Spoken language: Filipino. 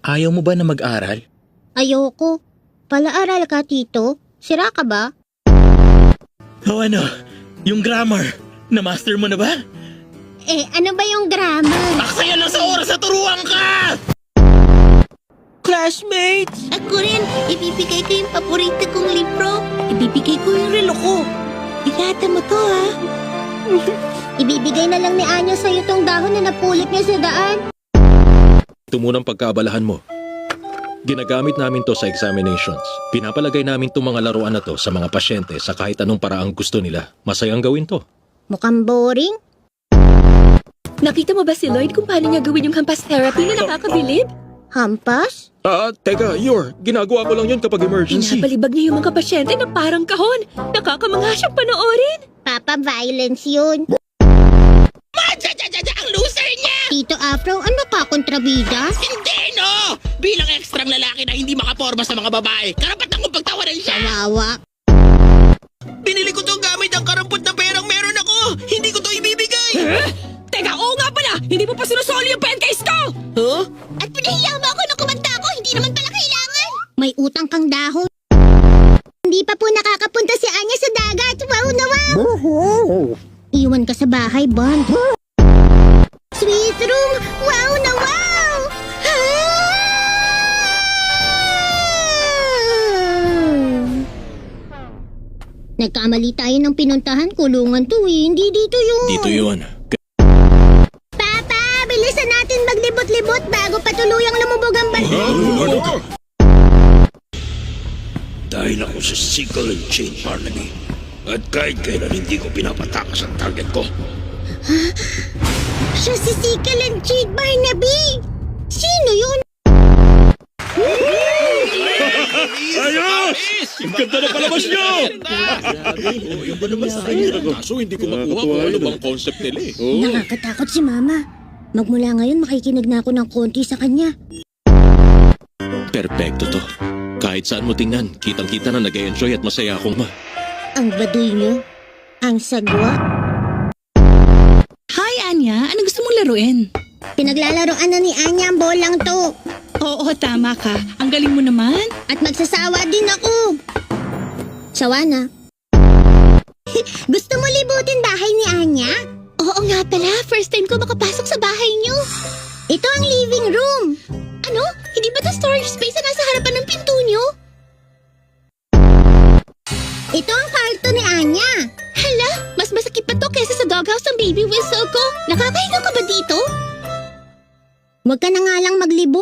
Ayaw mo ba na mag-aral? Ayoko. Pala-aral ka, tito. Sira ka ba? O ano? Yung grammar. Na-master mo na ba? Ano ba yung grammar? Aksaya lang sa oras na turuan ka! Classmates! Ako rin, ibibigay ko yung paborito kong libro. Ibibigay ko yung relo ko. Ingatan mo to, ha? Ibibigay na lang ni Anya sa'yo tong dahon na napulot niya sa daan. Ito munang pagkaabalahan mo. Ginagamit namin to sa examinations. Pinapalagay namin itong mga laruan na to sa mga pasyente sa kahit anong paraang gusto nila. Masayang gawin to. Mukhang boring. Nakita mo ba si Lloyd kung paano niya gawin yung hampas therapy na nakakabilib? Hampas? Teka, ginagawa ko lang yun kapag emergency. Pinabalibag niya yung mga pasyente na parang kahon. Nakakamangha siyang panoorin. Papa, violence yun. Ang loser niya! Tito Afro, ano ka, kontrabida? Hindi, no! Bilang ekstrang lalaki na hindi makaporma sa mga babae, karapatan kong pagtawanan siya! Kawawa. Binili ko to gamit ang karampot na perang meron ako! Hindi ko to ibibigay! Teka, oo nga pala! Hindi mo pa sinusoli yung pen case ko! Huh? At pinahiya mo ako na kumanta ako, hindi naman pala kailangan. May utang kang dahon. Hindi pa po nakakapunta si Anya sa dagat. Wow na wow! Iwan ka sa bahay, Bond. Sweet room! Wow na wow! Nagkamali tayo ng pinuntahan. Kulungan to eh. Hindi dito yun. Dito yun. Papa, bilisan natin maglibot-libot bago pa tuluyang lumubog ang balon. Dahil ako sa Sickle and Chain Barnaby. At kahit kailan hindi ko pinapatakas ang target ko. Siya si Sickle and Chain Barnaby! Sino yun? Ayos! Ang ganda na palabas nyo! Kaso hindi ko makuha kung ano bang concept nila eh. Nakakatakot si Mama. Magmula ngayon, makikinig na ako ng konti sa kanya. Perpekto to. Kahit saan mo tingnan, kitang-kita na nag-enjoy at masaya akong Ang baduy niyo. Ang sagwa. Hi, Anya. Ano gusto mong laruin? Pinaglalaroan na ni Anya ang bolang to. Oo, tama ka. Ang galing mo naman. At magsasawa din ako. Sawa na. Gusto mo libutin bahay ni Anya? Oo nga pala. First time ko makapasok sa bahay niyo. Ito ang living room. Ano? Hindi ba ito storage space na nasa harapan ng pinto niyo? Ito ang kwarto ni Anya. Hala, mas masakit pa to kesa sa doghouse ng baby whistle ko. Nakakahinga ka ba dito? Huwag ka na nga lang maglibo.